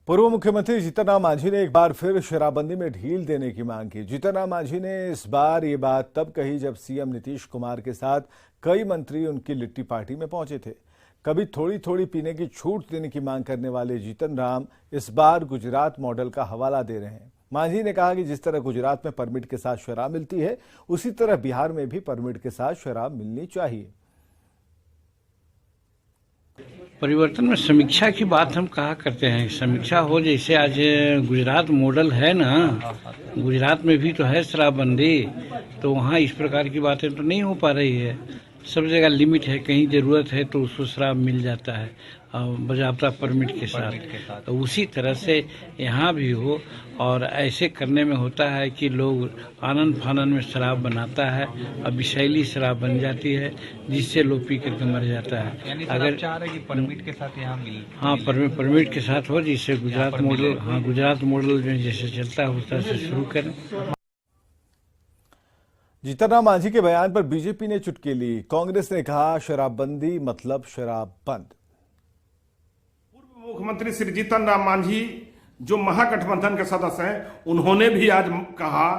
पूर्व मुख्यमंत्री जीतन राम मांझी ने एक बार फिर शराबबंदी में ढील देने की मांग की। जीतन राम मांझी ने इस बार ये बात तब कही जब सीएम नीतीश कुमार के साथ कई मंत्री उनकी लिट्टी पार्टी में पहुंचे थे। कभी थोड़ी थोड़ी पीने की छूट देने की मांग करने वाले जीतन राम इस बार गुजरात मॉडल का हवाला दे रहे हैं। मांझी ने कहा कि जिस तरह गुजरात में परमिट के साथ शराब मिलती है, उसी तरह बिहार में भी परमिट के साथ शराब मिलनी चाहिए। परिवर्तन में समीक्षा की बात हम कहा करते हैं। समीक्षा हो, जैसे आज गुजरात मॉडल है ना, गुजरात में भी तो है शराबबंदी, तो वहाँ इस प्रकार की बातें तो नहीं हो पा रही है। सब जगह लिमिट है, कहीं ज़रूरत है तो उसको शराब मिल जाता है बाज़ाब्ता परमिट के साथ। तो उसी तरह से यहाँ भी हो, और ऐसे करने में होता है कि लोग आनंद फानन में शराब बनाता है और विषैली शराब बन जाती है, जिससे लोग पी करके मर जाता है। अगर चाह रहे कि परमिट के साथ यहाँ मिल, हाँ, परमिट के साथ हो, जिससे गुजरात मॉडल, हाँ गुजरात मॉडल में जैसे चलता है उस तरह से शुरू करें। जीतन राम मांझी के बयान पर बीजेपी ने चुटकी ली। कांग्रेस ने कहा शराबबंदी मतलब शराब बंद। पूर्व मुख्यमंत्री श्री जीतन राम मांझी जो महागठबंधन के सदस्य हैं, उन्होंने भी आज कहा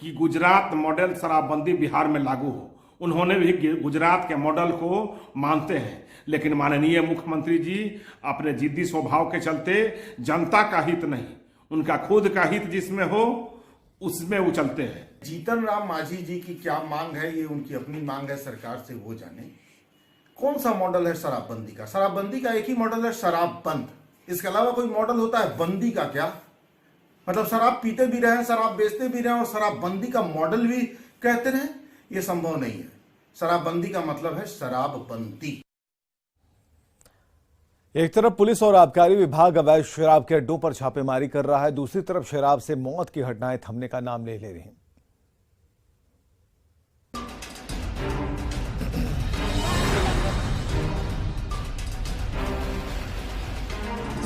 कि गुजरात मॉडल शराबबंदी बिहार में लागू हो। उन्होंने भी गुजरात के मॉडल को मानते हैं, लेकिन माननीय मुख्यमंत्री जी अपने जिद्दी स्वभाव के चलते जनता का हित नहीं, उनका खुद का हित जिसमें हो उसमें वो चलते हैं। जीतन राम मांझी जी की क्या मांग है, ये उनकी अपनी मांग है, सरकार से वो जाने। कौन सा मॉडल है शराबबंदी का? शराबबंदी का एक ही मॉडल है, शराब बंद। इसके अलावा कोई मॉडल होता है बंदी का? क्या मतलब शराब पीते भी रहे, शराब बेचते भी रहे और शराबबंदी का मॉडल भी कहते रहे? ये संभव नहीं है। शराबबंदी का मतलब है शराबबंदी। एक तरफ पुलिस और आबकारी विभाग अवैध शराब के अड्डों पर छापेमारी कर रहा है, दूसरी तरफ शराब से मौत की घटनाएं थमने का नाम नहीं ले रही हैं।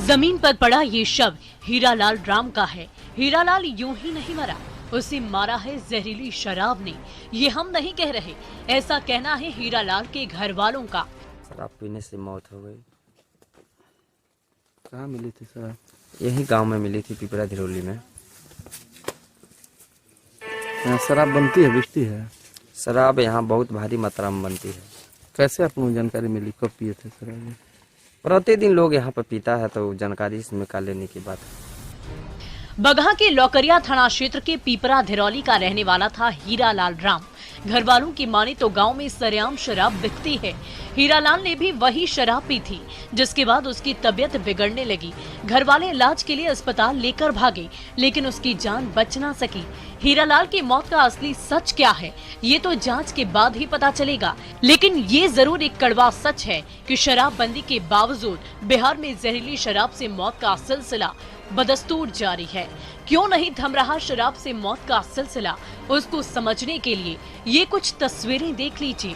जमीन पर पड़ा ये शव हीरालाल राम का है। हीरालाल यूं ही नहीं मरा, उसे मारा है जहरीली शराब ने। ये हम नहीं कह रहे, ऐसा कहना है हीरालाल के घर वालों का। शराब पीने से मौत हो गई। कहाँ मिली थी शराब? यही गांव में मिली थी, पिपरा धिरोली में। यहाँ शराब बनती है, बिकती है? शराब यहाँ बहुत भारी मात्रा में बनती है। कैसे आपको जानकारी मिली? कब पिए थे शराब? प्रतिदिन लोग यहाँ पर पीता है, तो जानकारी इसमें निकाल लेने की बात है। बगहा के लौकरिया थाना क्षेत्र के पीपरा धिरौली का रहने वाला था हीरालाल राम। घर वालों की माने तो गांव में सरेआम शराब बिकती है। हीरालाल ने भी वही शराब पी थी, जिसके बाद उसकी तबीयत बिगड़ने लगी। घर वाले इलाज के लिए अस्पताल लेकर भागे, लेकिन उसकी जान बच ना सकी। हीरालाल की मौत का असली सच क्या है, ये तो जांच के बाद ही पता चलेगा। लेकिन ये जरूर एक कड़वा सच है कि शराबबंदी के बावजूद बिहार में जहरीली शराब से मौत का सिलसिला बदस्तूर जारी है। क्यों नहीं थम रहा शराब से मौत का सिलसिला, उसको समझने के लिए ये कुछ तस्वीरें देख लीजिए।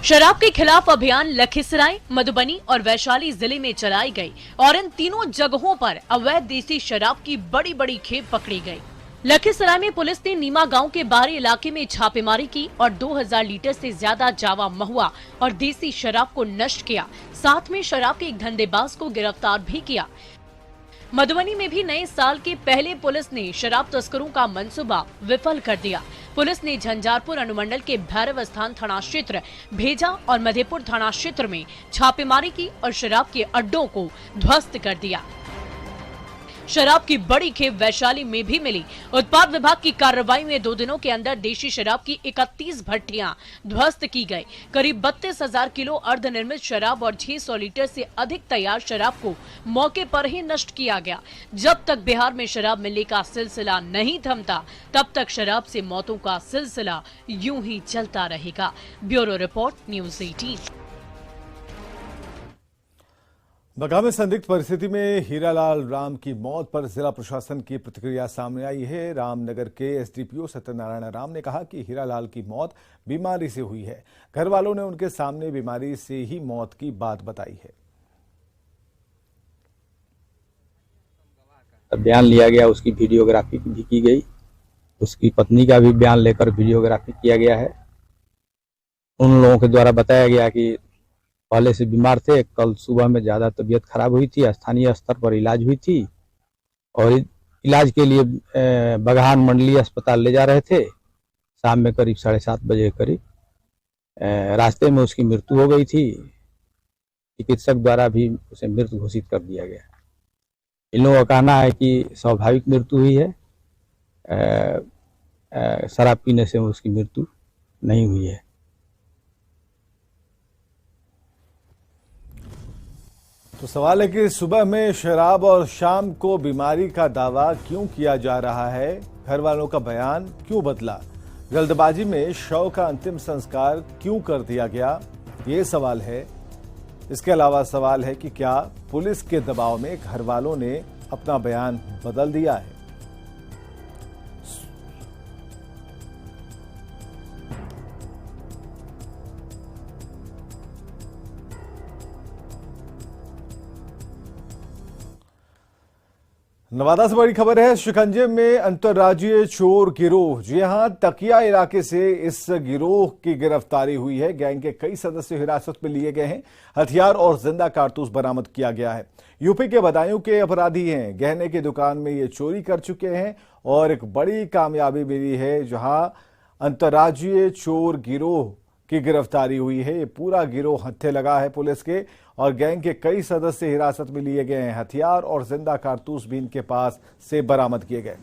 शराब के खिलाफ अभियान लखीसराय, मधुबनी और वैशाली जिले में चलाई गई और इन तीनों जगहों पर अवैध देसी शराब की बड़ी बड़ी खेप पकड़ी गई। लखीसराय में पुलिस ने नीमा गांव के बाहरी इलाके में छापेमारी की और 2000 लीटर से ज्यादा जावा महुआ और देसी शराब को नष्ट किया। साथ में शराब के एक धंधेबाज को गिरफ्तार भी किया। मधुबनी में भी नए साल के पहले पुलिस ने शराब तस्करों का मंसूबा विफल कर दिया। पुलिस ने झंझारपुर अनुमंडल के भैरव स्थान थाना क्षेत्र, भेजा और मधेपुर थाना क्षेत्र में छापेमारी की और शराब के अड्डों को ध्वस्त कर दिया। शराब की बड़ी खेप वैशाली में भी मिली। उत्पाद विभाग की कार्रवाई में 2 दिनों के अंदर देशी शराब की 31 भट्टियां ध्वस्त की गई। करीब 32,000 किलो अर्धनिर्मित शराब और 600 लीटर से अधिक तैयार शराब को मौके पर ही नष्ट किया गया। जब तक बिहार में शराब मिलने का सिलसिला नहीं थमता, तब तक शराब से मौतों का सिलसिला यूं ही चलता रहेगा। Bureau report, news 18। बगहा में संदिग्ध परिस्थिति में हीरालाल राम की मौत पर जिला प्रशासन की प्रतिक्रिया सामने आई है। रामनगर के एसडीपीओ सत्यनारायण राम ने कहा कि हीरालाल की मौत बीमारी से हुई है। घर वालों ने उनके सामने बीमारी से ही मौत की बात बताई है। बयान लिया गया, उसकी वीडियोग्राफी भी की गई, उसकी पत्नी का भी बयान लेकर वीडियोग्राफी किया गया है। उन लोगों के द्वारा बताया गया कि पहले से बीमार थे। कल सुबह में ज़्यादा तबीयत खराब हुई थी, स्थानीय स्तर पर इलाज हुई थी और इलाज के लिए बगहान मंडलीय अस्पताल ले जा रहे थे। शाम में करीब 7:30 बजे करीब रास्ते में उसकी मृत्यु हो गई थी। चिकित्सक द्वारा भी उसे मृत घोषित कर दिया गया। इन लोगों का कहना है कि स्वाभाविक मृत्यु हुई है, शराब पीने से उसकी मृत्यु नहीं हुई है। तो सवाल है कि सुबह में शराब और शाम को बीमारी का दावा क्यों किया जा रहा है? घर वालों का बयान क्यों बदला? जल्दबाजी में शव का अंतिम संस्कार क्यों कर दिया गया? ये सवाल है। इसके अलावा सवाल है कि क्या पुलिस के दबाव में घर वालों ने अपना बयान बदल दिया है? नवादा से बड़ी खबर है। शिकंजे में अंतर्राज्यीय चोर गिरोह। जी हां, तकिया इलाके से इस गिरोह की गिरफ्तारी हुई है। गैंग के कई सदस्य हिरासत में लिए गए हैं। हथियार और जिंदा कारतूस बरामद किया गया है। यूपी के बदायूं के अपराधी हैं। गहने की दुकान में ये चोरी कर चुके हैं और एक बड़ी कामयाबी मिली है, जहां अंतर्राज्यीय चोर गिरोह की गिरफ्तारी हुई है। ये पूरा गिरोह हत्थे लगा है पुलिस के और गैंग के कई सदस्य हिरासत में लिए गए हैं। हथियार और जिंदा कारतूस भी इनके पास से बरामद किए गए।